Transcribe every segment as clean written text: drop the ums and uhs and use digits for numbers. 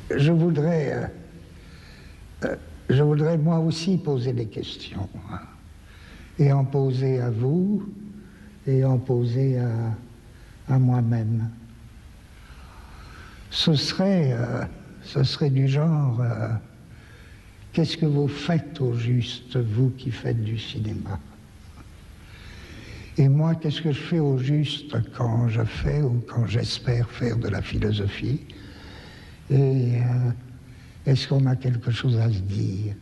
je voudrais moi aussi poser des questions, hein, et en poser à vous, et en poser à moi-même. Ce serait du genre, qu'est-ce que vous faites au juste, vous qui faites du cinéma? Et moi, qu'est-ce que je fais au juste quand je fais ou quand j'espère faire de la philosophie? Et est-ce qu'on a quelque chose à se dire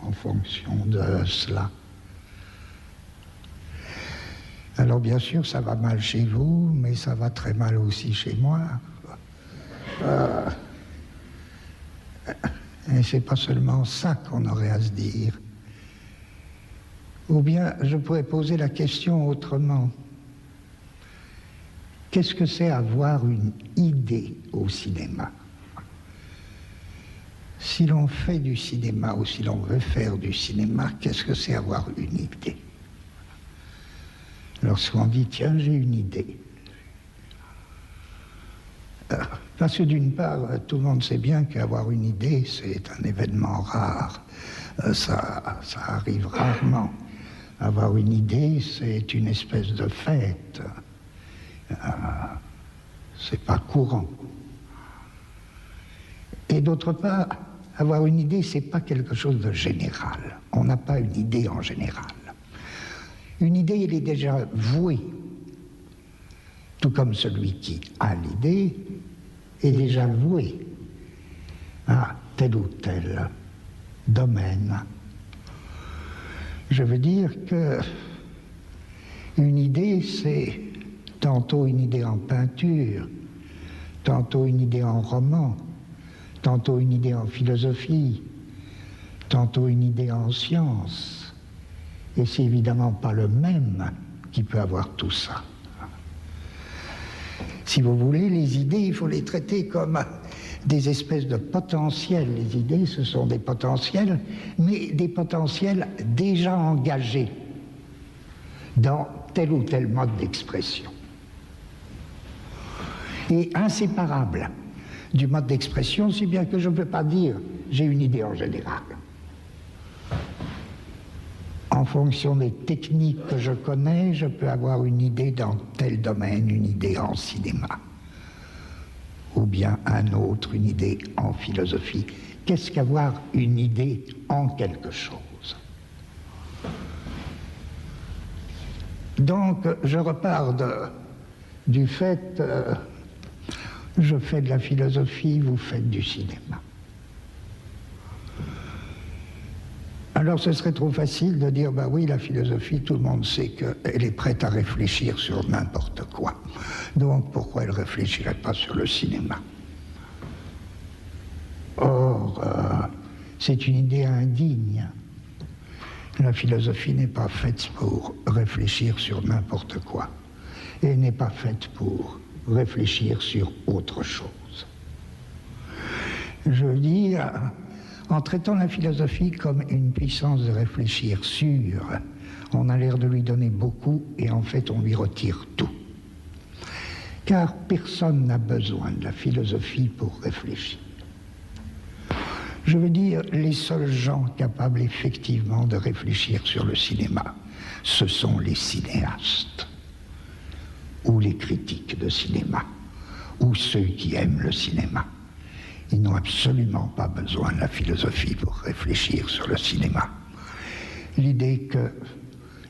en fonction de cela? Alors bien sûr, ça va mal chez vous, mais ça va très mal aussi chez moi. Et c'est pas seulement ça qu'on aurait à se dire. Ou bien, je pourrais poser la question autrement. Qu'est-ce que c'est avoir une idée au cinéma? Si l'on fait du cinéma ou si l'on veut faire du cinéma, qu'est-ce que c'est avoir une idée? Lorsqu'on dit, tiens, j'ai une idée. Parce que d'une part, tout le monde sait bien qu'avoir une idée, c'est un événement rare. Ça arrive rarement. Avoir une idée, c'est une espèce de fête. C'est pas courant. Et d'autre part, avoir une idée, c'est pas quelque chose de général. On n'a pas une idée en général. Une idée, elle est déjà vouée. Tout comme celui qui a l'idée est déjà voué à tel ou tel domaine. Je veux dire que une idée, c'est tantôt une idée en peinture, tantôt une idée en roman, tantôt une idée en philosophie, tantôt une idée en sciences. Et c'est évidemment pas le même qui peut avoir tout ça. Si vous voulez, les idées, il faut les traiter comme des espèces de potentiels. Les idées, ce sont des potentiels, mais des potentiels déjà engagés dans tel ou tel mode d'expression. Et inséparables du mode d'expression, si bien que je ne peux pas dire « j'ai une idée en général ». En fonction des techniques que je connais, je peux avoir une idée dans tel domaine, une idée en cinéma, ou bien un autre, une idée en philosophie. Qu'est-ce qu'avoir une idée en quelque chose? Donc, je repars du fait, je fais de la philosophie, vous faites du cinéma. Alors ce serait trop facile de dire, bah oui, la philosophie, tout le monde sait qu'elle est prête à réfléchir sur n'importe quoi. Donc pourquoi elle ne réfléchirait pas sur le cinéma? Or, c'est une idée indigne. La philosophie n'est pas faite pour réfléchir sur n'importe quoi. Et n'est pas faite pour réfléchir sur autre chose. Je veux dire, en traitant la philosophie comme une puissance de réfléchir sûre, on a l'air de lui donner beaucoup et en fait on lui retire tout. Car personne n'a besoin de la philosophie pour réfléchir. Je veux dire, les seuls gens capables effectivement de réfléchir sur le cinéma, ce sont les cinéastes, ou les critiques de cinéma, ou ceux qui aiment le cinéma. Ils n'ont absolument pas besoin de la philosophie pour réfléchir sur le cinéma. L'idée que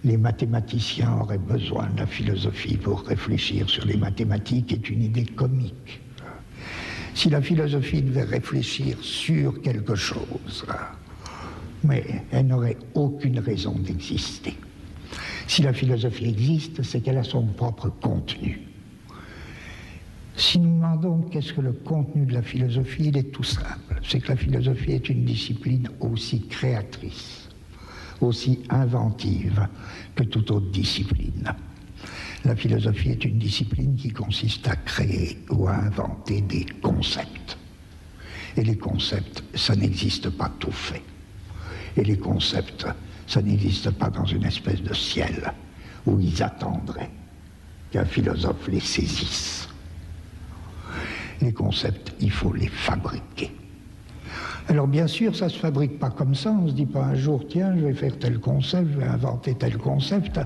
les mathématiciens auraient besoin de la philosophie pour réfléchir sur les mathématiques est une idée comique. Si la philosophie devait réfléchir sur quelque chose, mais elle n'aurait aucune raison d'exister. Si la philosophie existe, c'est qu'elle a son propre contenu. Si nous demandons qu'est-ce que le contenu de la philosophie, il est tout simple. C'est que la philosophie est une discipline aussi créatrice, aussi inventive que toute autre discipline. La philosophie est une discipline qui consiste à créer ou à inventer des concepts. Et les concepts, ça n'existe pas tout fait. Et les concepts, ça n'existe pas dans une espèce de ciel où ils attendraient qu'un philosophe les saisisse. Les concepts, il faut les fabriquer. Alors bien sûr, ça ne se fabrique pas comme ça, on ne se dit pas un jour, tiens, je vais faire tel concept, je vais inventer tel concept.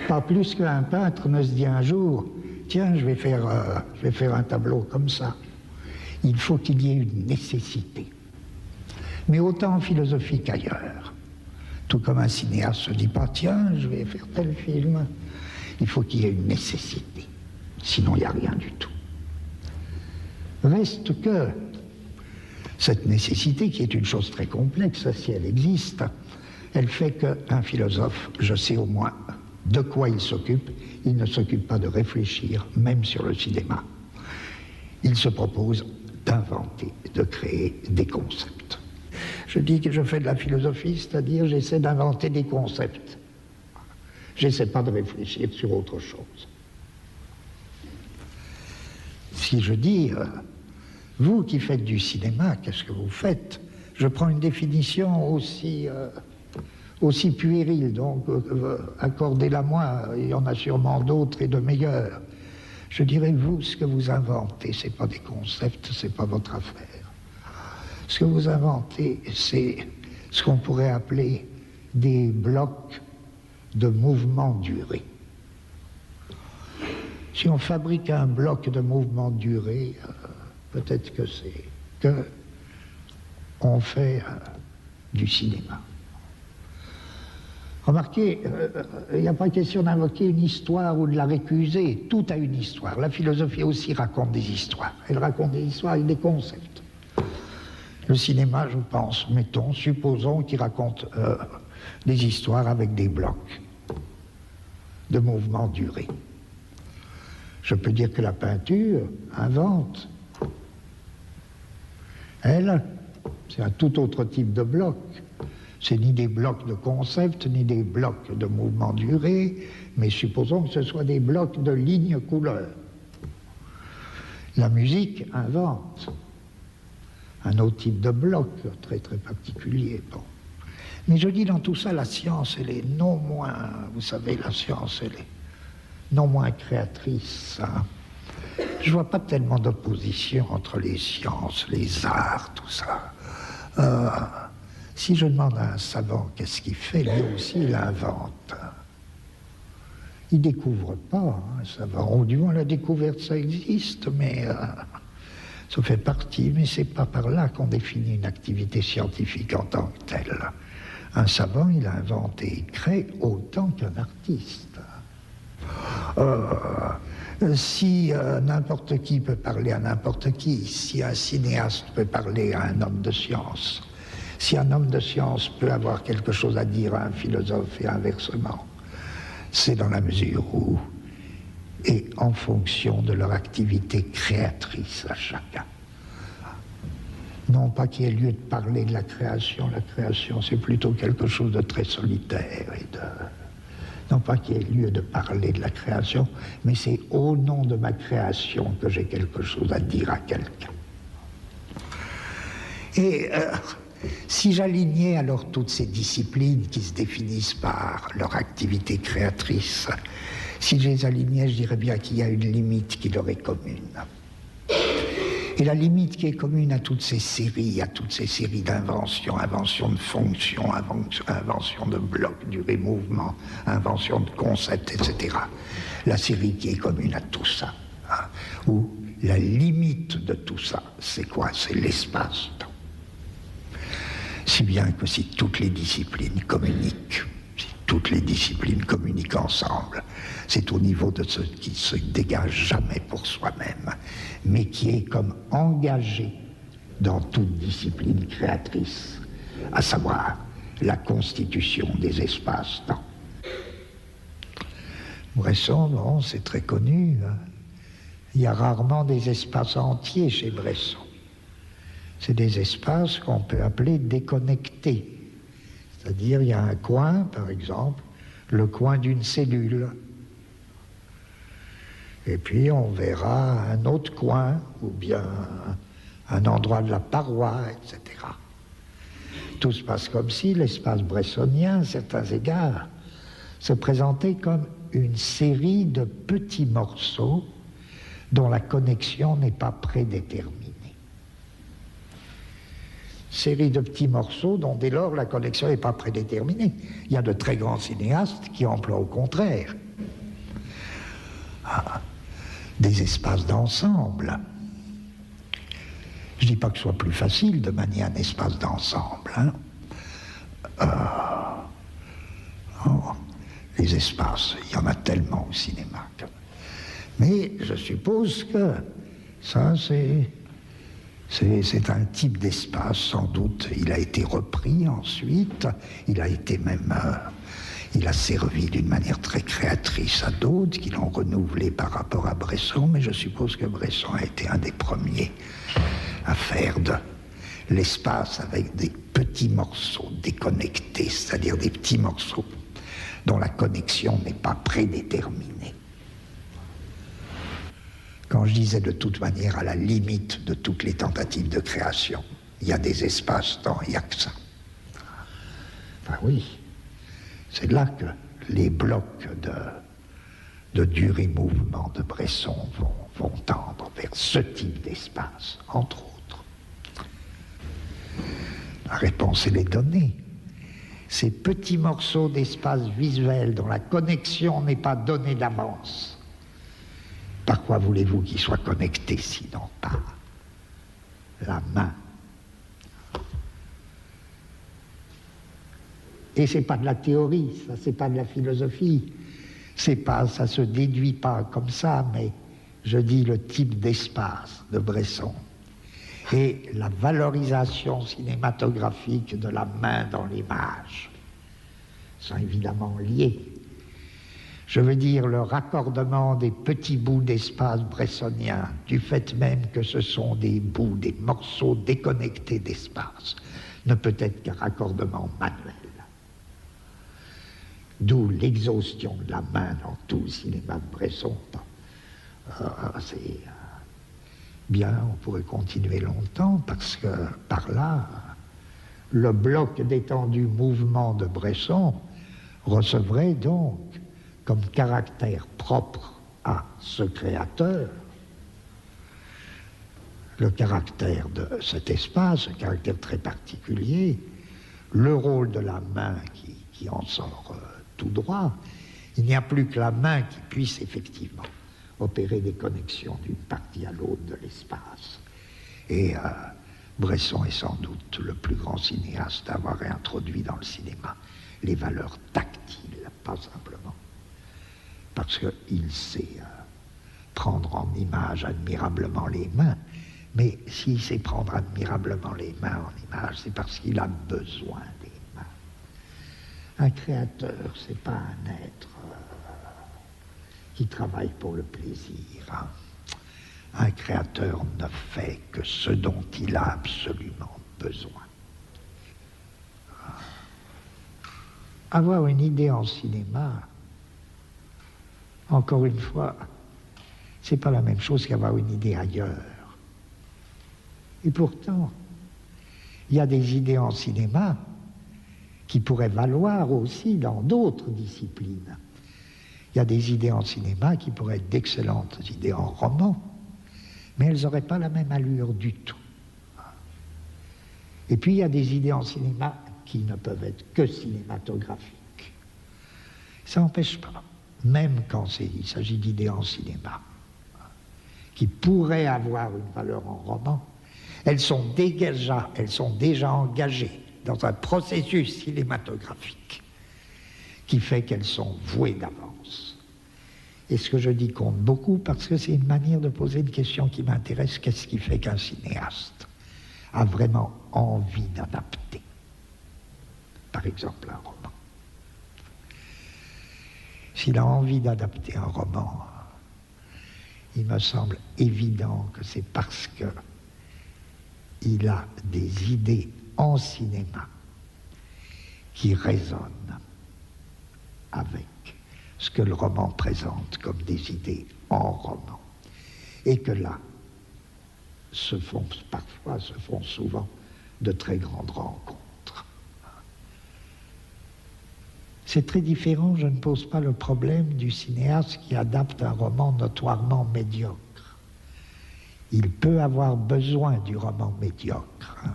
Pas plus qu'un peintre ne se dit un jour, tiens, je vais faire un tableau comme ça. Il faut qu'il y ait une nécessité. Mais autant en philosophie qu'ailleurs. Tout comme un cinéaste ne se dit pas, tiens, je vais faire tel film. Il faut qu'il y ait une nécessité. Sinon, il n'y a rien du tout. Reste que cette nécessité, qui est une chose très complexe, si elle existe, elle fait qu'un philosophe, je sais au moins de quoi il s'occupe. Il ne s'occupe pas de réfléchir, même sur le cinéma. Il se propose d'inventer, de créer des concepts. Je dis que je fais de la philosophie, c'est-à-dire j'essaie d'inventer des concepts. J'essaie pas de réfléchir sur autre chose. Si je dis, vous qui faites du cinéma, qu'est-ce que vous faites? Je prends une définition aussi puérile, donc accordez-la moi, il y en a sûrement d'autres et de meilleurs. Je dirais, vous, ce que vous inventez, c'est pas des concepts, c'est pas votre affaire. Ce que vous inventez, c'est ce qu'on pourrait appeler des blocs de mouvement duré. Si on fabrique un bloc de mouvement duré, peut-être que c'est que on fait du cinéma. Remarquez, il n'y a pas question d'invoquer une histoire ou de la récuser. Tout a une histoire. La philosophie aussi raconte des histoires. Elle raconte des histoires avec des concepts. Le cinéma, je pense, supposons qu'il raconte des histoires avec des blocs de mouvement duré. Je peux dire que la peinture invente. Elle, c'est un tout autre type de bloc. C'est ni des blocs de concept, ni des blocs de mouvement duré, mais supposons que ce soit des blocs de lignes couleurs. La musique invente un autre type de bloc, très très particulier. Bon. Mais je dis dans tout ça, la science, elle est non moins, vous savez, la science, elle est non moins créatrice. Hein. Je vois pas tellement d'opposition entre les sciences, les arts, tout ça. Si je demande à un savant qu'est-ce qu'il fait, lui aussi il invente. Il découvre pas, hein, un savant. Ou du moins la découverte, ça existe, mais ça fait partie. Mais c'est pas par là qu'on définit une activité scientifique en tant que telle. Un savant, il invente et il crée autant qu'un artiste. Si n'importe qui peut parler à n'importe qui, si un cinéaste peut parler à un homme de science, si un homme de science peut avoir quelque chose à dire à un philosophe et inversement, c'est dans la mesure où, et en fonction de leur activité créatrice à chacun. Non pas qu'il y ait lieu de parler de la création c'est plutôt quelque chose de très solitaire et de... Non pas qu'il y ait lieu de parler de la création, mais c'est au nom de ma création que j'ai quelque chose à dire à quelqu'un. Et si j'alignais alors toutes ces disciplines qui se définissent par leur activité créatrice, si je les alignais, je dirais bien qu'il y a une limite qui leur est commune. Et la limite qui est commune à toutes ces séries d'inventions, invention de fonctions, invention de blocs, durée, mouvement, invention de concepts, etc. La série qui est commune à tout ça, hein, où la limite de tout ça, c'est quoi? C'est l'espace-temps. Si bien que si toutes les disciplines communiquent, ensemble, c'est au niveau de ce qui ne se dégage jamais pour soi-même, mais qui est comme engagé dans toute discipline créatrice, à savoir la constitution des espaces-temps. Bresson, bon, c'est très connu, hein. Il y a rarement des espaces entiers chez Bresson. C'est des espaces qu'on peut appeler déconnectés. C'est-à-dire, il y a un coin, par exemple, le coin d'une cellule. Et puis, on verra un autre coin, ou bien un endroit de la paroi, etc. Tout se passe comme si l'espace bressonien, à certains égards, se présentait comme une série de petits morceaux dont la connexion n'est pas prédéterminée. Série de petits morceaux dont dès lors la connexion n'est pas prédéterminée. Il y a de très grands cinéastes qui emploient au contraire des espaces d'ensemble. Je ne dis pas que ce soit plus facile de manier un espace d'ensemble. Les espaces, il y en a tellement au cinéma. Mais je suppose que ça, c'est un type d'espace, sans doute. Il a été repris ensuite, il a été même... il a servi d'une manière très créatrice à d'autres qui l'ont renouvelé par rapport à Bresson, mais je suppose que Bresson a été un des premiers à faire de l'espace avec des petits morceaux déconnectés, c'est-à-dire des petits morceaux dont la connexion n'est pas prédéterminée. Quand je disais de toute manière à la limite de toutes les tentatives de création, il y a des espaces-temps, il n'y a que ça. Enfin oui, c'est là que les blocs de durée mouvement de Bresson vont tendre vers ce type d'espace, entre autres. La réponse, elle est donnée. Ces petits morceaux d'espace visuel dont la connexion n'est pas donnée d'avance, par quoi voulez-vous qu'ils soient connectés sinon par la main? Et c'est pas de la théorie, ça, c'est pas de la philosophie, c'est pas, ça se déduit pas comme ça, mais je dis le type d'espace de Bresson et la valorisation cinématographique de la main dans l'image sont évidemment liés. Je veux dire le raccordement des petits bouts d'espace bressonien, du fait même que ce sont des bouts, des morceaux déconnectés d'espace, ne peut être qu'un raccordement manuel. D'où l'exhaustion de la main dans tout le cinéma de Bresson. C'est bien, on pourrait continuer longtemps, parce que par là, le bloc d'étendu mouvement de Bresson recevrait donc comme caractère propre à ce créateur, le caractère de cet espace, un caractère très particulier, le rôle de la main qui en sort tout droit. Il n'y a plus que la main qui puisse effectivement opérer des connexions d'une partie à l'autre de l'espace. Et Bresson est sans doute le plus grand cinéaste à avoir introduit dans le cinéma les valeurs tactiles, pas simplement parce qu'il sait prendre en image admirablement les mains, mais s'il sait prendre admirablement les mains en image, c'est parce qu'il a besoin des mains. Un créateur, c'est pas un être qui travaille pour le plaisir. Un créateur ne fait que ce dont il a absolument besoin. Avoir une idée en cinéma, encore une fois, c'est pas la même chose qu'avoir une idée ailleurs. Et pourtant, il y a des idées en cinéma qui pourraient valoir aussi dans d'autres disciplines. Il y a des idées en cinéma qui pourraient être d'excellentes idées en roman, mais elles n'auraient pas la même allure du tout. Et puis il y a des idées en cinéma qui ne peuvent être que cinématographiques. Ça n'empêche pas, même quand il s'agit d'idées en cinéma, qui pourraient avoir une valeur en roman, elles sont déjà engagées dans un processus cinématographique qui fait qu'elles sont vouées d'avance. Et ce que je dis compte beaucoup parce que c'est une manière de poser une question qui m'intéresse. Qu'est-ce qui fait qu'un cinéaste a vraiment envie d'adapter, par exemple, un roman? S'il a envie d'adapter un roman, il me semble évident que c'est parce qu'il a des idées en cinéma qui résonnent avec ce que le roman présente comme des idées en roman. Et que là, se font souvent de très grandes rencontres. C'est très différent, je ne pose pas le problème du cinéaste qui adapte un roman notoirement médiocre. Il peut avoir besoin du roman médiocre. Hein.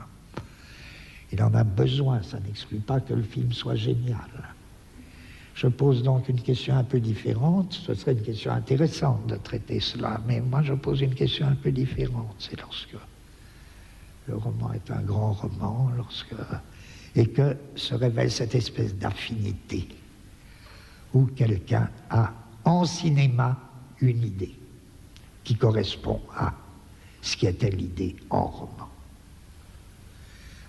Il en a besoin, ça n'exclut pas que le film soit génial. Je pose donc une question un peu différente. Ce serait une question intéressante de traiter cela, mais moi je pose une question un peu différente. C'est lorsque le roman est un grand roman, et que se révèle cette espèce d'affinité où quelqu'un a en cinéma une idée qui correspond à ce qui était l'idée en roman.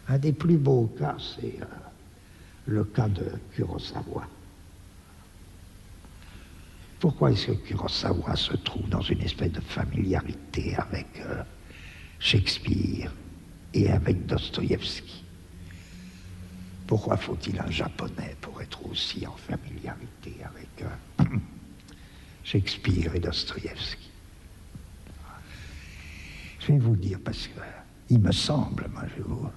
Un des plus beaux cas, c'est le cas de Kurosawa. Pourquoi est-ce que Kurosawa se trouve dans une espèce de familiarité avec Shakespeare et avec Dostoïevski? Pourquoi faut-il un Japonais pour être aussi en familiarité avec Shakespeare et Dostoïevski? Je vais vous dire, parce que il me semble,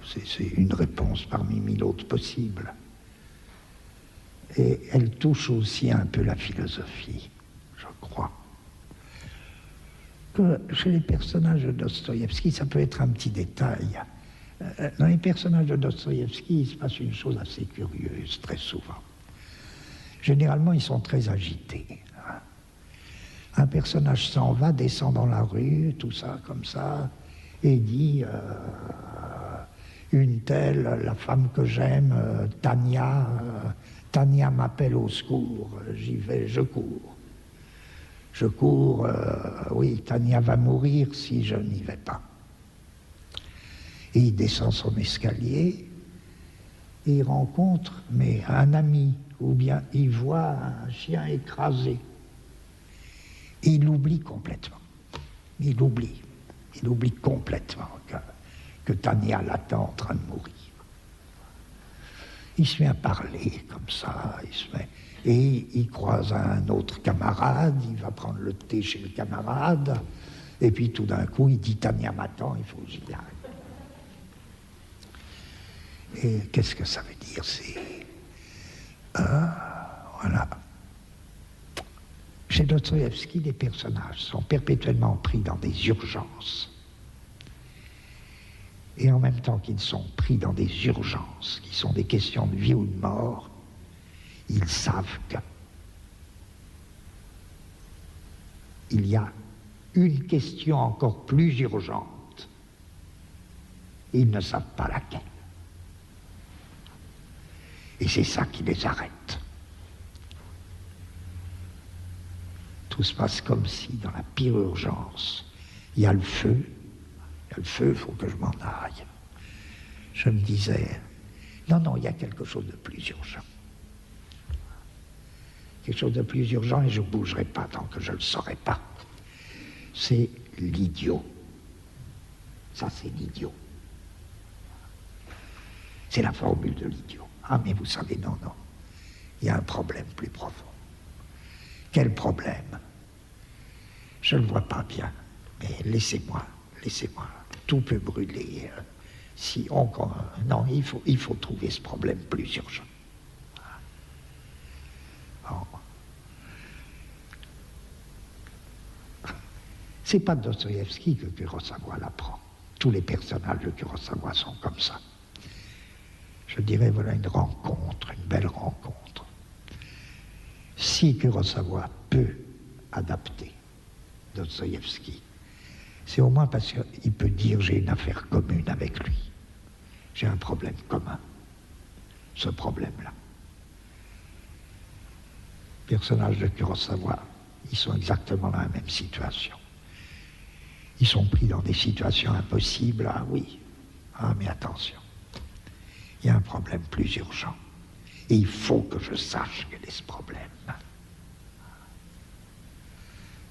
c'est une réponse parmi mille autres possibles, et elle touche aussi un peu la philosophie, je crois, que chez les personnages de Dostoïevski, ça peut être un petit détail. Dans les personnages de Dostoïevski, il se passe une chose assez curieuse, très souvent. Généralement, ils sont très agités. Un personnage s'en va, descend dans la rue, tout ça, comme ça, et dit une telle, la femme que j'aime, Tania, Tania m'appelle au secours, j'y vais, je cours. Je cours, oui, Tania va mourir si je n'y vais pas. Et il descend son escalier et il rencontre un ami, ou bien il voit un chien écrasé. Et il l'oublie complètement. Il oublie complètement que Tania l'attend en train de mourir. Il se met à parler comme ça, et il croise un autre camarade, il va prendre le thé chez le camarade, et puis tout d'un coup il dit Tania m'attend, il faut que j'y aille. Et qu'est-ce que ça veut dire? C'est voilà. Chez Dostoïevski, les personnages sont perpétuellement pris dans des urgences. Et en même temps qu'ils sont pris dans des urgences, qui sont des questions de vie ou de mort, ils savent qu'il y a une question encore plus urgente. Et ils ne savent pas laquelle. Et c'est ça qui les arrête. Tout se passe comme si, dans la pire urgence, il y a le feu, il faut que je m'en aille. Je me disais, non, il y a quelque chose de plus urgent. Quelque chose de plus urgent, et je ne bougerai pas tant que je ne le saurai pas. C'est l'idiot. Ça, c'est l'idiot. C'est la formule de l'idiot. Ah, mais vous savez, non, il y a un problème plus profond. Quel problème? Je ne le vois pas bien, mais laissez-moi. Tout peut brûler. Non, il faut trouver ce problème plus urgent. Bon. C'est pas Dostoïevski que Kurosawa l'apprend. Tous les personnages de Kurosawa sont comme ça. Je dirais, voilà une rencontre, une belle rencontre. Si Kurosawa peut adapter Dostoïevski, c'est au moins parce qu'il peut dire j'ai une affaire commune avec lui. J'ai un problème commun. Ce problème-là. Les personnages de Kurosawa, ils sont exactement dans la même situation. Ils sont pris dans des situations impossibles. Ah oui, mais attention. Il y a un problème plus urgent. Et il faut que je sache quel est ce problème.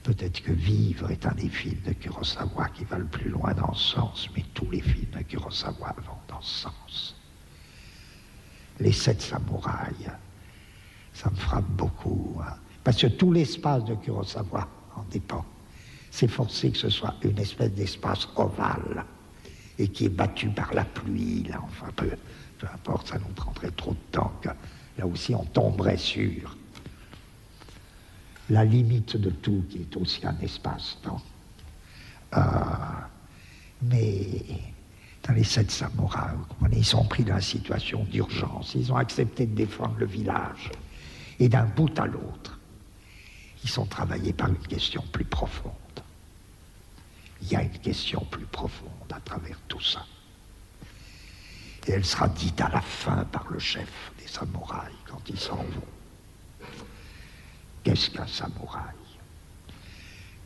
Peut-être que Vivre est un des films de Kurosawa qui va le plus loin dans ce sens, mais tous les films de Kurosawa vont dans ce sens. Les 7 samouraïs, ça me frappe beaucoup. Parce que tout l'espace de Kurosawa en dépend. C'est forcé que ce soit une espèce d'espace ovale et qui est battu par la pluie, là, enfin, peu importe, ça nous prendrait trop de temps, que là aussi on tomberait sur la limite de tout, qui est aussi un espace-temps. Mais dans les 7 samouraïs, vous comprenez, ils sont pris dans une situation d'urgence. Ils ont accepté de défendre le village. Et d'un bout à l'autre, ils sont travaillés par une question plus profonde. Il y a une question plus profonde à travers tout ça. Et elle sera dite à la fin par le chef des samouraïs quand ils s'en vont. Qu'est-ce qu'un samouraï?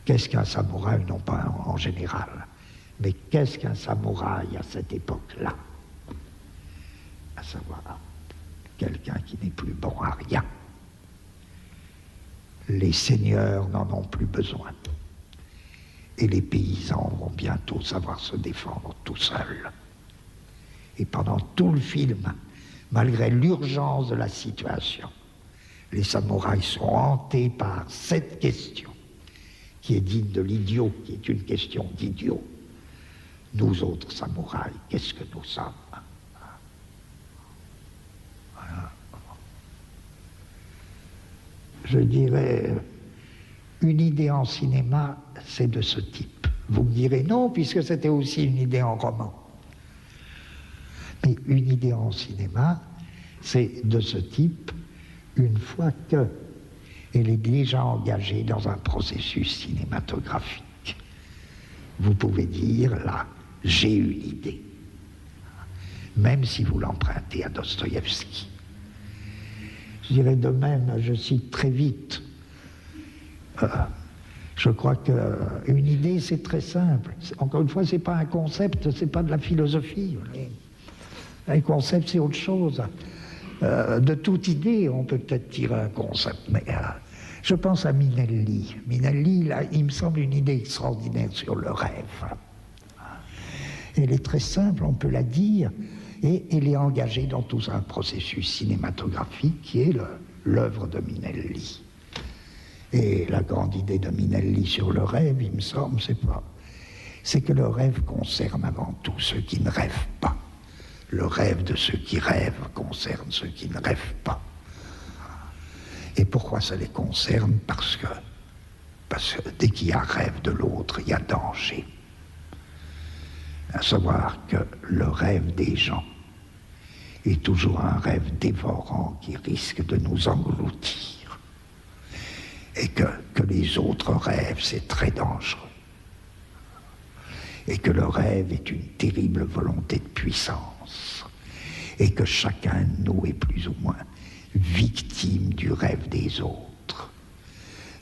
Qu'est-ce qu'un samouraï, non pas en général, mais qu'est-ce qu'un samouraï à cette époque-là? À savoir, quelqu'un qui n'est plus bon à rien. Les seigneurs n'en ont plus besoin. Et les paysans vont bientôt savoir se défendre tout seuls. Et pendant tout le film, malgré l'urgence de la situation, les samouraïs sont hantés par cette question, qui est digne de l'idiot, qui est une question d'idiot. Nous autres samouraïs, qu'est-ce que nous sommes? Voilà. Je dirais, une idée en cinéma, c'est de ce type. Vous me direz non, puisque c'était aussi une idée en roman. Mais une idée en cinéma, c'est de ce type une fois qu'elle est déjà engagée dans un processus cinématographique. Vous pouvez dire, là, j'ai une idée. Même si vous l'empruntez à Dostoïevski. Je dirais de même, je cite très vite, je crois qu'une idée, c'est très simple. Encore une fois, ce n'est pas un concept, ce n'est pas de la philosophie. Un concept, c'est autre chose. De toute idée, on peut peut-être tirer un concept, mais je pense à Minelli. Minelli, là, il me semble une idée extraordinaire sur le rêve. Elle est très simple, on peut la dire, et elle est engagée dans tout un processus cinématographique qui est l'œuvre de Minelli. Et la grande idée de Minelli sur le rêve, il me semble, c'est que le rêve concerne avant tout ceux qui ne rêvent pas. Le rêve de ceux qui rêvent concerne ceux qui ne rêvent pas. Et pourquoi ça les concerne? Parce que dès qu'il y a rêve de l'autre, il y a danger. À savoir que le rêve des gens est toujours un rêve dévorant qui risque de nous engloutir. Et que les autres rêves, c'est très dangereux. Et que le rêve est une terrible volonté de puissance. Et que chacun de nous est plus ou moins victime du rêve des autres.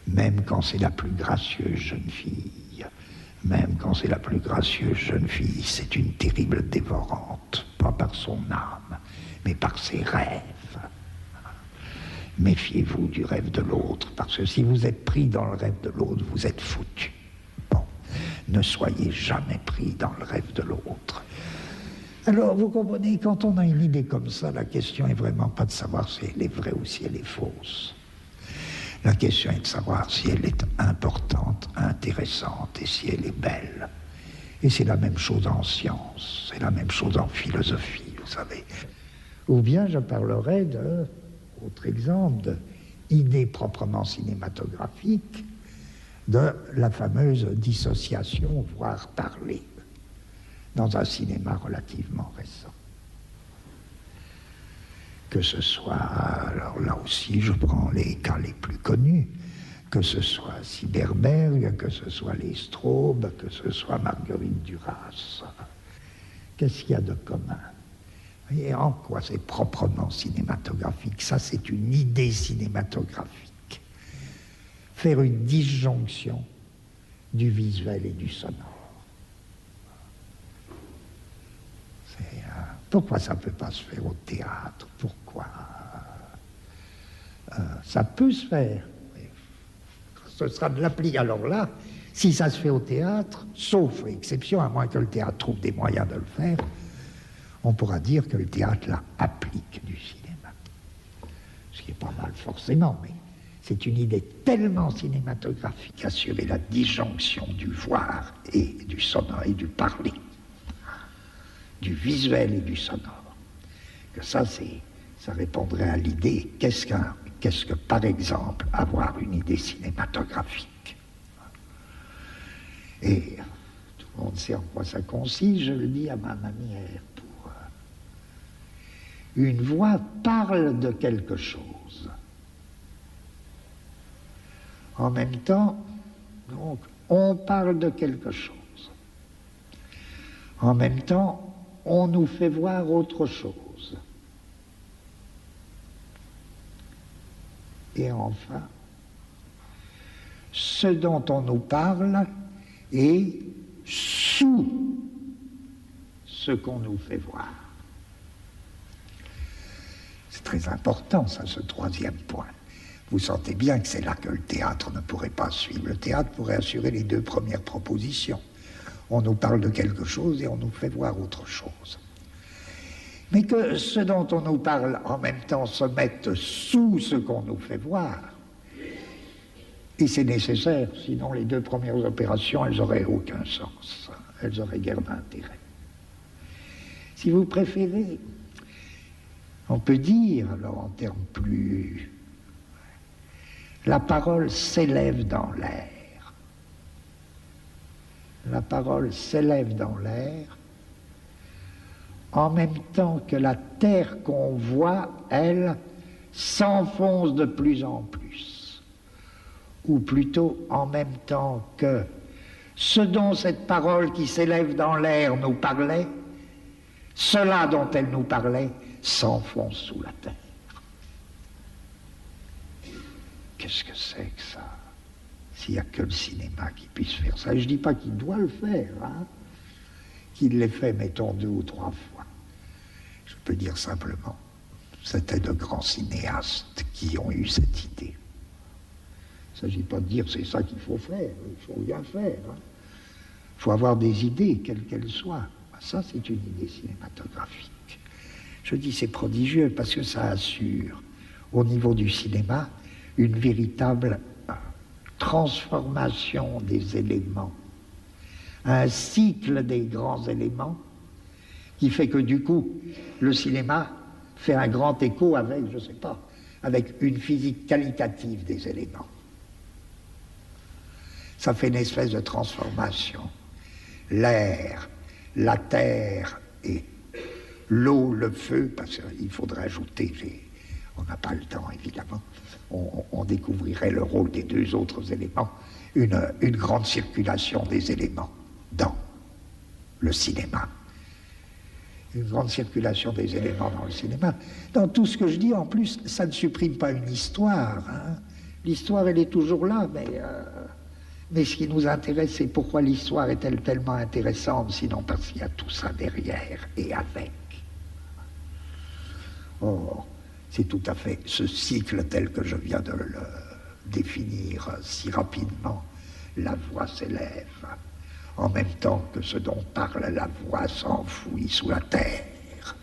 Même quand c'est la plus gracieuse jeune fille. Même quand c'est la plus gracieuse jeune fille, c'est une terrible dévorante. Pas par son âme, mais par ses rêves. Méfiez-vous du rêve de l'autre, parce que si vous êtes pris dans le rêve de l'autre, vous êtes foutu. Bon, ne soyez jamais pris dans le rêve de l'autre. Alors, vous comprenez, quand on a une idée comme ça, la question est vraiment pas de savoir si elle est vraie ou si elle est fausse. La question est de savoir si elle est importante, intéressante et si elle est belle. Et c'est la même chose en science, c'est la même chose en philosophie, vous savez. Ou bien je parlerai autre exemple, d'idée proprement cinématographique, de la fameuse dissociation, voire parler, dans un cinéma relativement récent. Que ce soit, alors là aussi je prends les cas les plus connus, que ce soit Siderberg, que ce soit les Straub, que ce soit Marguerite Duras. Qu'est-ce qu'il y a de commun? Et en quoi c'est proprement cinématographique? Ça, c'est une idée cinématographique. Faire une disjonction du visuel et du sonore. Pourquoi ça ne peut pas se faire au théâtre? Pourquoi? Ça peut se faire. Ce sera de l'appli. Alors là, si ça se fait au théâtre, sauf exception, à moins que le théâtre trouve des moyens de le faire, on pourra dire que le théâtre, là, applique du cinéma. Ce qui est pas mal forcément, mais c'est une idée tellement cinématographique, assurer la disjonction du voir et du sonore et du parler, du visuel et du sonore, que ça répondrait à l'idée, qu'est-ce que, par exemple, avoir une idée cinématographique? Et tout le monde ne sais en quoi ça consiste, je le dis à ma manière. Une voix parle de quelque chose. En même temps, donc, on parle de quelque chose. En même temps, on nous fait voir autre chose. Et enfin, ce dont on nous parle est sous ce qu'on nous fait voir. C'est très important, ça, ce troisième point. Vous sentez bien que c'est là que le théâtre ne pourrait pas suivre. Le théâtre pourrait assurer les deux premières propositions. On nous parle de quelque chose et on nous fait voir autre chose. Mais que ce dont on nous parle en même temps se mette sous ce qu'on nous fait voir, et c'est nécessaire, sinon les deux premières opérations, elles n'auraient aucun sens. Elles n'auraient guère d'intérêt. Si vous préférez, on peut dire, alors en termes plus... La parole s'élève dans l'air. La parole s'élève dans l'air en même temps que la terre qu'on voit, elle, s'enfonce de plus en plus. Ou plutôt en même temps que ce dont cette parole qui s'élève dans l'air nous parlait, cela dont elle nous parlait s'enfonce sous la terre. Qu'est-ce que c'est que ça? S'il n'y a que le cinéma qui puisse faire ça. Et je ne dis pas qu'il doit le faire, hein, qu'il l'ait fait, mettons, 2 ou 3 fois. Je peux dire simplement, c'était de grands cinéastes qui ont eu cette idée. Il ne s'agit pas de dire c'est ça qu'il faut faire, il faut rien faire. Il faut avoir des idées, quelles qu'elles soient. Ça, c'est une idée cinématographique. Je dis c'est prodigieux parce que ça assure, au niveau du cinéma, une véritable transformation des éléments, un cycle des grands éléments qui fait que du coup, le cinéma fait un grand écho avec, je ne sais pas, avec une physique qualitative des éléments. Ça fait une espèce de transformation. L'air, la terre et l'eau, le feu, parce qu'il faudrait ajouter, on n'a pas le temps évidemment, on découvrirait le rôle des 2 autres éléments, une grande circulation des éléments dans le cinéma. Une grande circulation des éléments dans le cinéma. Dans tout ce que je dis, en plus, ça ne supprime pas une histoire. Hein. L'histoire, elle est toujours là, mais ce qui nous intéresse, c'est pourquoi l'histoire est-elle tellement intéressante, sinon parce qu'il y a tout ça derrière et avec. Or, c'est tout à fait ce cycle tel que je viens de le définir si rapidement. La voix s'élève, en même temps que ce dont parle la voix s'enfouit sous la terre.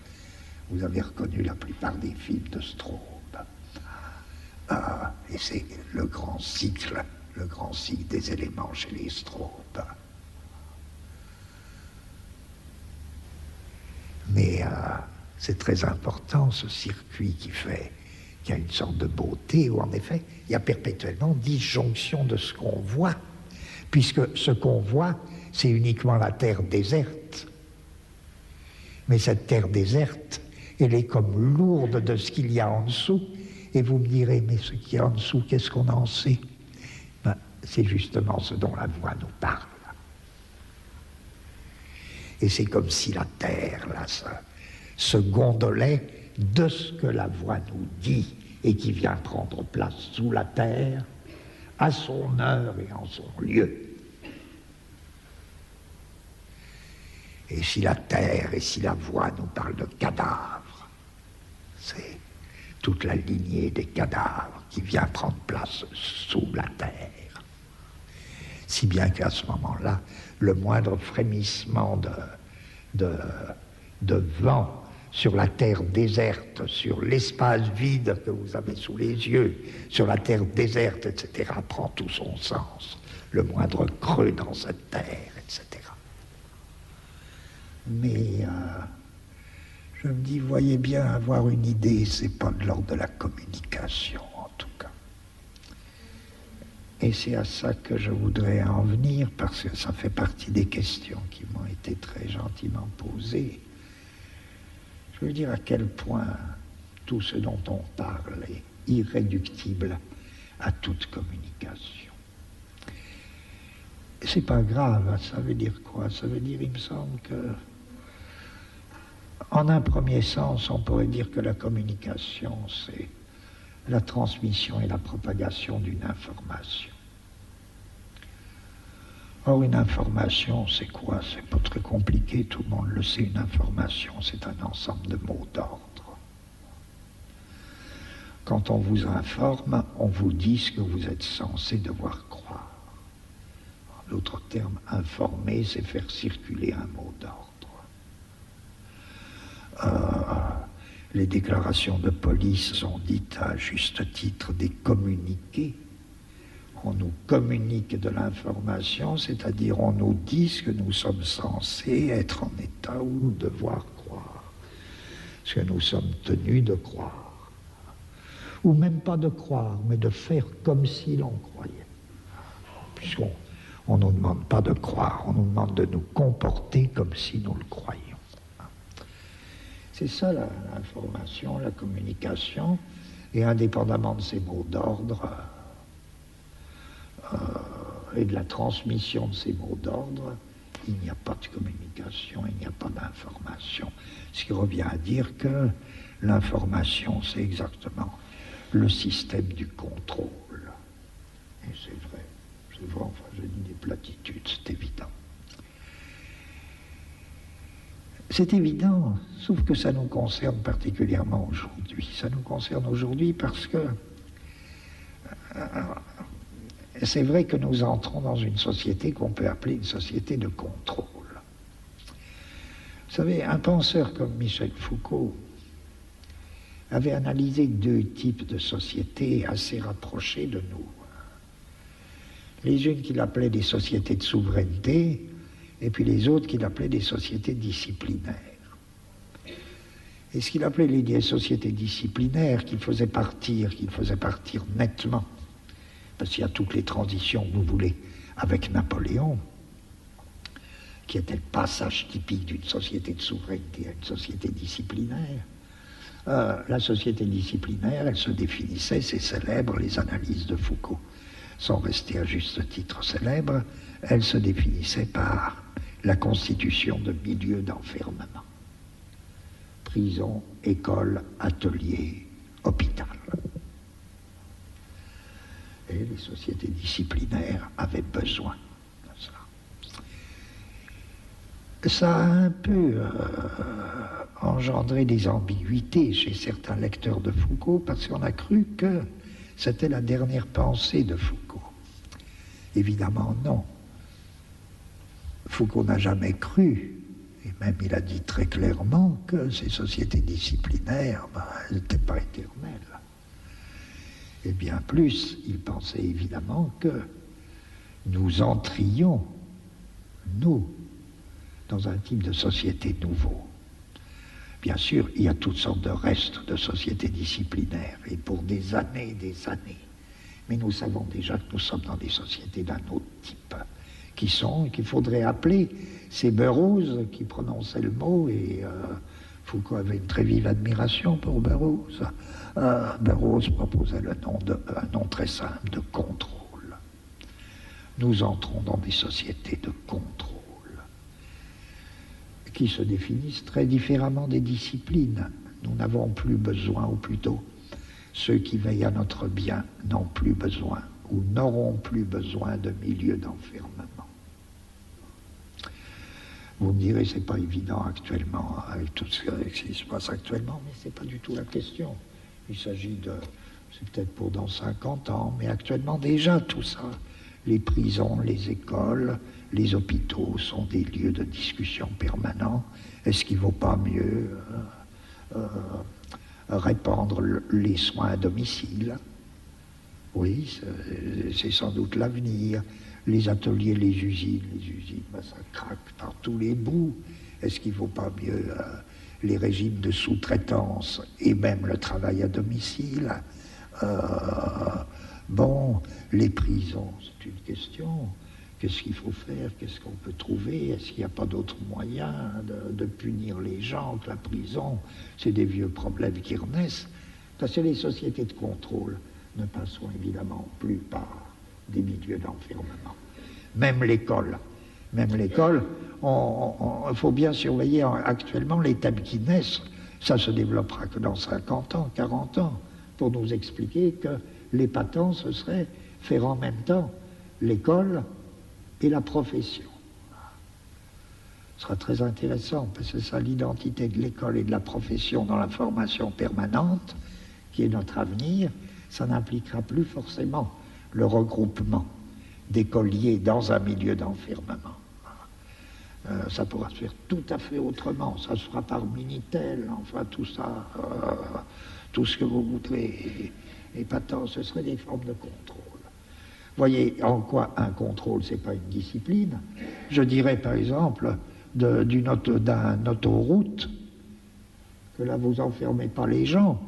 Vous avez reconnu la plupart des films de Straub. Et c'est le grand cycle des éléments chez les Straub. Mais c'est très important, ce circuit qui fait qu'il y a une sorte de beauté où, en effet, il y a perpétuellement disjonction de ce qu'on voit, puisque ce qu'on voit, c'est uniquement la terre déserte. Mais cette terre déserte, elle est comme lourde de ce qu'il y a en dessous, et vous me direz, mais ce qu'il y a en dessous, qu'est-ce qu'on en sait? C'est justement ce dont la voix nous parle. Et c'est comme si la terre, là, se gondolait de ce que la voix nous dit et qui vient prendre place sous la terre, à son heure et en son lieu. Et si la terre et si la voix nous parlent de cadavres, c'est toute la lignée des cadavres qui vient prendre place sous la terre. Si bien qu'à ce moment-là, le moindre frémissement de vent sur la terre déserte, sur l'espace vide que vous avez sous les yeux, sur la terre déserte, etc., prend tout son sens. Le moindre creux dans cette terre, etc. Mais je me dis, voyez bien, avoir une idée, c'est pas de l'ordre de la communication, en tout cas. Et c'est à ça que je voudrais en venir, parce que ça fait partie des questions qui m'ont été très gentiment posées. Je veux dire à quel point tout ce dont on parle est irréductible à toute communication. C'est pas grave, ça veut dire quoi? Ça veut dire, il me semble que, en un premier sens, on pourrait dire que la communication, c'est la transmission et la propagation d'une information. Or, une information, c'est quoi? C'est pas très compliqué, tout le monde le sait. Une information, c'est un ensemble de mots d'ordre. Quand on vous informe, on vous dit ce que vous êtes censé devoir croire. En d'autres termes, informer, c'est faire circuler un mot d'ordre. Les déclarations de police sont dites à juste titre des communiqués. On nous communique de l'information, c'est-à-dire on nous dit ce que nous sommes censés être en état ou devoir croire, ce que nous sommes tenus de croire, ou même pas de croire, mais de faire comme si l'on croyait. Puisqu'on ne nous demande pas de croire, on nous demande de nous comporter comme si nous le croyions. C'est ça l'information, la communication, et indépendamment de ces mots d'ordre, et de la transmission de ces mots d'ordre, il n'y a pas de communication, il n'y a pas d'information. Ce qui revient à dire que l'information, c'est exactement le système du contrôle. Et c'est vrai, enfin je dis des platitudes, c'est évident. C'est évident, sauf que ça nous concerne particulièrement aujourd'hui. Ça nous concerne aujourd'hui parce que c'est vrai que nous entrons dans une société qu'on peut appeler une société de contrôle. Vous savez, un penseur comme Michel Foucault avait analysé deux types de sociétés assez rapprochées de nous. Les unes qu'il appelait des sociétés de souveraineté, et puis les autres qu'il appelait des sociétés disciplinaires. Et ce qu'il appelait les sociétés disciplinaires, qu'il faisait partir nettement, parce qu'il y a toutes les transitions que vous voulez, avec Napoléon, qui était le passage typique d'une société de souveraineté à une société disciplinaire. La société disciplinaire, elle se définissait, c'est célèbre, les analyses de Foucault sont restées à juste titre célèbres, elle se définissait par la constitution de milieux d'enfermement. Prison, école, atelier, hôpital. Et les sociétés disciplinaires avaient besoin de cela. Ça a un peu engendré des ambiguïtés chez certains lecteurs de Foucault parce qu'on a cru que c'était la dernière pensée de Foucault. Évidemment, non. Foucault n'a jamais cru, et même il a dit très clairement que ces sociétés disciplinaires, elles n'étaient pas éternelles. Et bien plus, il pensait évidemment que nous entrions, nous, dans un type de société nouveau. Bien sûr, il y a toutes sortes de restes de sociétés disciplinaires, et pour des années, mais nous savons déjà que nous sommes dans des sociétés d'un autre type, qu'il faudrait appeler ces Burroughs qui prononçaient le mot, et Foucault avait une très vive admiration pour Burroughs. Burroughs proposait un nom très simple de contrôle. Nous entrons dans des sociétés de contrôle qui se définissent très différemment des disciplines. Nous n'avons plus besoin, ou plutôt, ceux qui veillent à notre bien n'ont plus besoin ou n'auront plus besoin de milieux d'enfermement. Vous me direz, c'est pas évident actuellement, avec tout ce qui se passe actuellement, mais c'est pas du tout la question. Il s'agit de, c'est peut-être pour dans 50 ans, mais actuellement déjà tout ça, les prisons, les écoles, les hôpitaux sont des lieux de discussion permanents. Est-ce qu'il ne vaut pas mieux répandre les soins à domicile? Oui, c'est sans doute l'avenir. Les ateliers, les usines, ça craque par tous les bouts. Est-ce qu'il ne vaut pas mieux les régimes de sous-traitance et même le travail à domicile? Bon, les prisons, c'est une question. Qu'est-ce qu'il faut faire? Qu'est-ce qu'on peut trouver? Est-ce qu'il n'y a pas d'autre moyen de punir les gens que la prison? C'est des vieux problèmes qui renaissent. Parce que les sociétés de contrôle ne passeront évidemment plus par des milieux d'enfermement. Même l'école. Même l'école, il faut bien surveiller actuellement les thèmes qui naissent. Ça se développera que dans 50 ans, 40 ans, pour nous expliquer que l'épatant, ce serait faire en même temps l'école et la profession. Ce sera très intéressant, parce que c'est ça l'identité de l'école et de la profession dans la formation permanente, qui est notre avenir. Ça n'impliquera plus forcément le regroupement d'écoliers dans un milieu d'enfermement. Ça pourra se faire tout à fait autrement. Ça se fera par Minitel, enfin tout ça, tout ce que vous voudrez. Épatant, ce serait des formes de contrôle. Voyez en quoi un contrôle, c'est pas une discipline. Je dirais par exemple d'un autoroute que là vous enfermez pas les gens,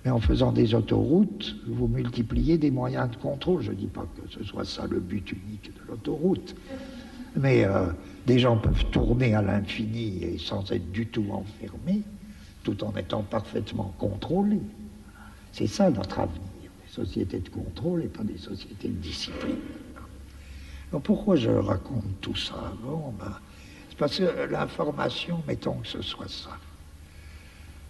mais en faisant des autoroutes, vous multipliez des moyens de contrôle. Je ne dis pas que ce soit ça le but unique de l'autoroute, mais des gens peuvent tourner à l'infini et sans être du tout enfermés, tout en étant parfaitement contrôlés. C'est ça notre avenir. Sociétés de contrôle et pas des sociétés de discipline. Alors pourquoi je raconte tout ça? Bon, c'est parce que l'information, mettons que ce soit ça.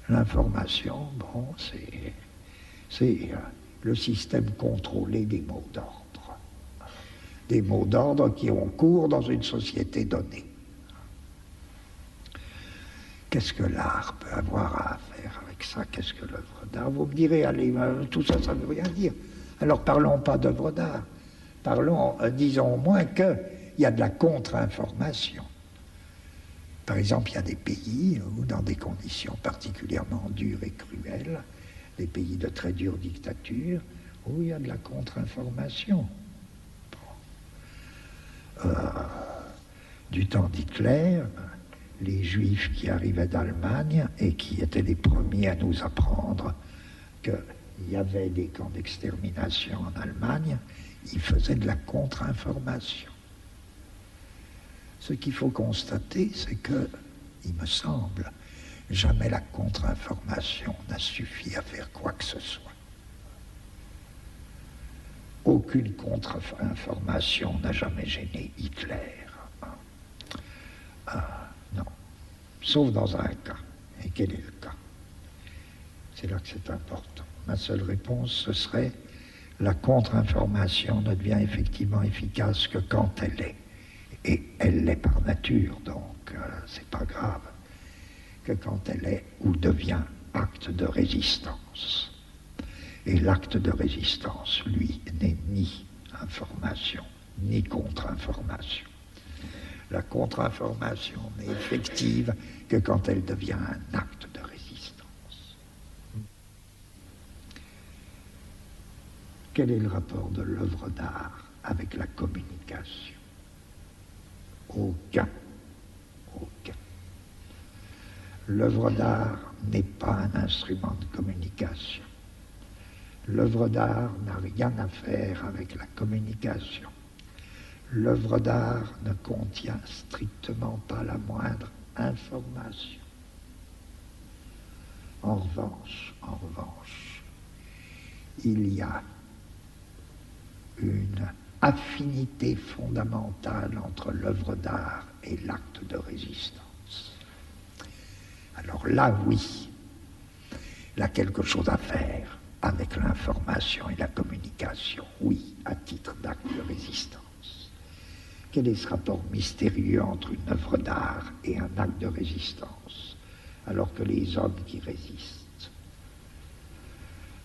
L'information, bon, c'est le système contrôlé des mots d'ordre. Des mots d'ordre qui ont cours dans une société donnée. Qu'est-ce que l'art peut avoir à faire avec ça? Qu'est-ce que l'œuvre d'art? Vous me direz, allez, tout ça, ça ne veut rien dire. Alors parlons pas d'œuvre d'art. Parlons, disons au moins qu'il y a de la contre-information. Par exemple, il y a des pays où, dans des conditions particulièrement dures et cruelles, des pays de très dure dictature, où il y a de la contre-information. Bon. Du temps d'Hitler, les Juifs qui arrivaient d'Allemagne et qui étaient les premiers à nous apprendre qu'il y avait des camps d'extermination en Allemagne, ils faisaient de la contre-information. Ce qu'il faut constater, c'est que, il me semble, jamais la contre-information n'a suffi à faire quoi que ce soit. Aucune contre-information n'a jamais gêné Hitler. Non. Sauf dans un cas. Et quel est le cas? C'est là que c'est important. Ma seule réponse, ce serait la contre-information ne devient effectivement efficace que quand elle est. Et elle l'est par nature, donc c'est pas grave. Que quand elle est ou devient acte de résistance. Et l'acte de résistance, lui, n'est ni information, ni contre-information. La contre-information n'est effective que quand elle devient un acte de résistance. Quel est le rapport de l'œuvre d'art avec la communication? Aucun. Aucun. L'œuvre d'art n'est pas un instrument de communication. L'œuvre d'art n'a rien à faire avec la communication. L'œuvre d'art ne contient strictement pas la moindre information. En revanche, il y a une affinité fondamentale entre l'œuvre d'art et l'acte de résistance. Alors là, oui, il y a quelque chose à faire avec l'information et la communication, oui, à titre d'acte de résistance. Quel est ce rapport mystérieux entre une œuvre d'art et un acte de résistance, alors que les hommes qui résistent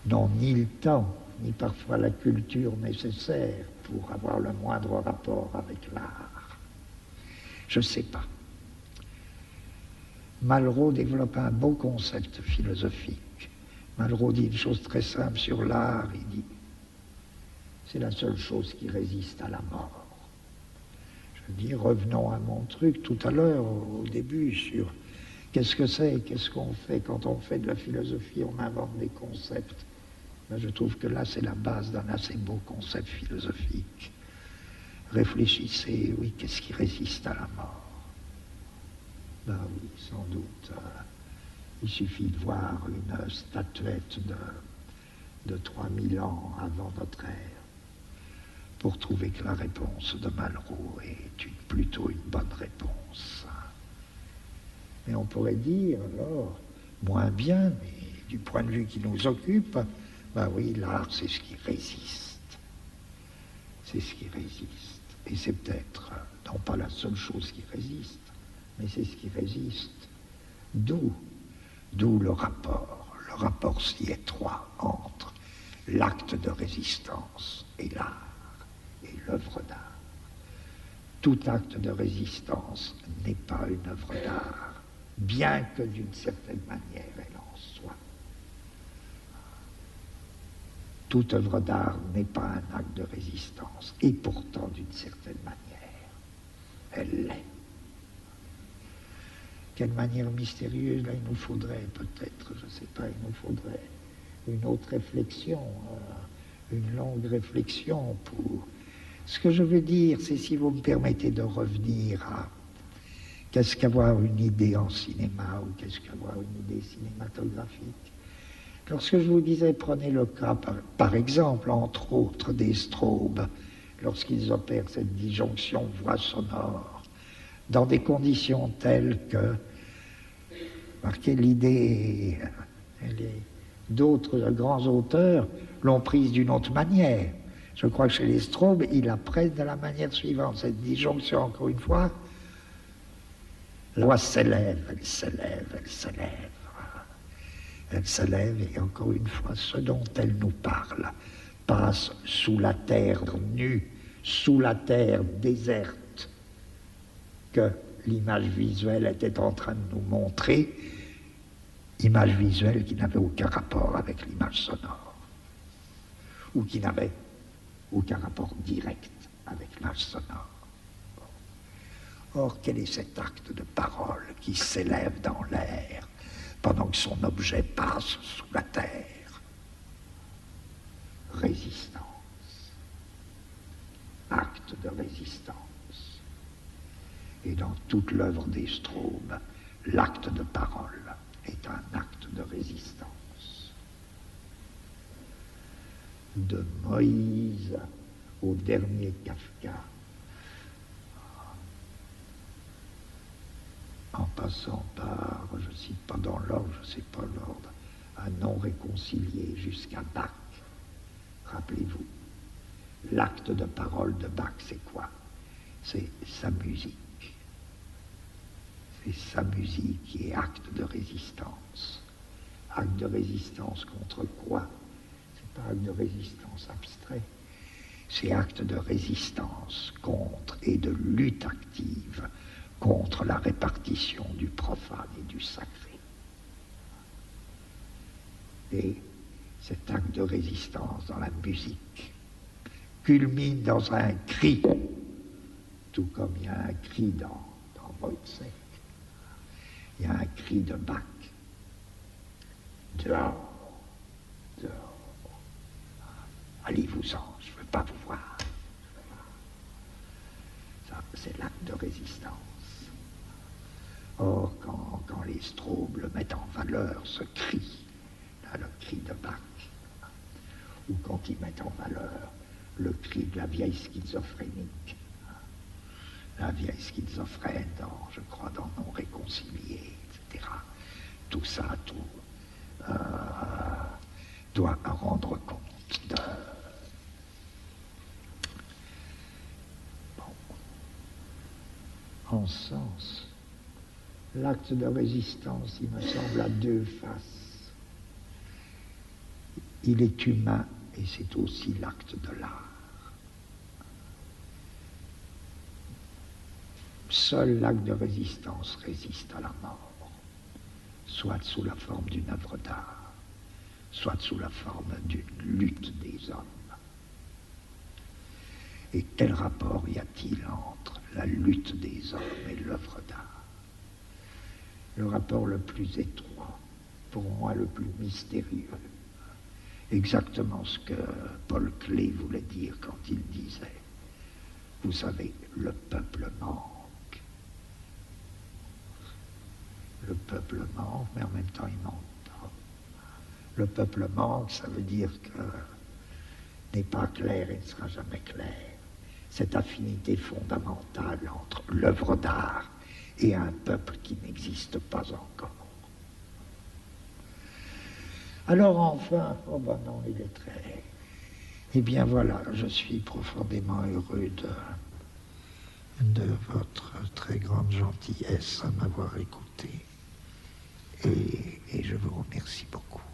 n'ont ni le temps, ni parfois la culture nécessaire pour avoir le moindre rapport avec l'art? Je ne sais pas. Malraux développe un beau concept philosophique. Malraux dit une chose très simple sur l'art, il dit « c'est la seule chose qui résiste à la mort ». Je dis, revenons à mon truc tout à l'heure, au début, sur qu'est-ce que c'est, qu'est-ce qu'on fait quand on fait de la philosophie, on invente des concepts Ben, je trouve que là, c'est la base d'un assez beau concept philosophique. Réfléchissez, oui, qu'est-ce qui résiste à la mort? Ben oui, sans doute. Il suffit de voir une statuette de 3000 ans avant notre ère pour trouver que la réponse de Malraux est plutôt une bonne réponse. Mais on pourrait dire, alors, moins bien, mais du point de vue qui nous occupe, ben oui, l'art, c'est ce qui résiste. C'est ce qui résiste. Et c'est peut-être, non pas la seule chose qui résiste, mais c'est ce qui résiste. D'où le rapport si étroit entre l'acte de résistance et l'art, et l'œuvre d'art. Tout acte de résistance n'est pas une œuvre d'art, bien que d'une certaine manière elle en soit. Toute œuvre d'art n'est pas un acte de résistance, et pourtant d'une certaine manière, elle l'est. Quelle manière mystérieuse, là, il nous faudrait peut-être, je ne sais pas, il nous faudrait une autre réflexion, une longue réflexion pour... Ce que je veux dire, c'est, si vous me permettez de revenir à qu'est-ce qu'avoir une idée en cinéma ou qu'est-ce qu'avoir une idée cinématographique. Lorsque je vous disais, prenez le cas, par exemple, entre autres, des strobes, lorsqu'ils opèrent cette disjonction voix sonore, dans des conditions telles que, marquez l'idée, d'autres grands auteurs l'ont prise d'une autre manière. Je crois que chez les strobes, ils la prennent de la manière suivante. Cette disjonction, encore une fois, la voix s'élève, elle s'élève, elle s'élève. Elle s'élève et encore une fois, ce dont elle nous parle passe sous la terre nue, sous la terre déserte que l'image visuelle était en train de nous montrer, image visuelle qui n'avait aucun rapport avec l'image sonore, ou qui n'avait aucun rapport direct avec l'image sonore. Or, quel est cet acte de parole qui s'élève dans l'air pendant que son objet passe sous la terre? Résistance. Acte de résistance. Et dans toute l'œuvre des strobes, l'acte de parole est un acte de résistance. De Moïse au dernier Kafka, en passant par, je ne cite pas dans l'ordre, je ne sais pas l'ordre, un non réconcilié jusqu'à Bach. Rappelez-vous, l'acte de parole de Bach, c'est quoi? C'est sa musique. C'est sa musique qui est acte de résistance. Acte de résistance contre quoi? C'est pas acte de résistance abstrait. C'est acte de résistance contre et de lutte active contre la répartition du profane et du sacré. Et cet acte de résistance dans la musique culmine dans un cri, tout comme il y a un cri dans Wojciech. Il y a un cri de Bach. Dehors, dehors. Allez-vous-en, je ne veux pas vous voir. Ça, c'est l'acte de résistance. Or, quand les strobes le mettent en valeur, ce cri, là, le cri de Bach, ou quand ils mettent en valeur le cri de la vieille schizophrénique, la vieille schizophrène, je crois, dans Non réconcilié, etc. Tout ça, doit rendre compte de... Bon. En ce sens, l'acte de résistance, il me semble, a deux faces. Il est humain et c'est aussi l'acte de l'art. Seul l'acte de résistance résiste à la mort, soit sous la forme d'une œuvre d'art, soit sous la forme d'une lutte des hommes. Et quel rapport y a-t-il entre la lutte des hommes et l'œuvre d'art? Le rapport le plus étroit, pour moi le plus mystérieux, exactement ce que Paul Klee voulait dire quand il disait, vous savez, le peuple manque. Le peuple manque, mais en même temps il manque pas. Le peuple manque, ça veut dire que n'est pas clair et ne sera jamais clair. Cette affinité fondamentale entre l'œuvre d'art et un peuple qui n'existe pas encore. Alors enfin, oh ben non, il est très... Eh bien voilà, je suis profondément heureux de votre très grande gentillesse à m'avoir écouté et je vous remercie beaucoup.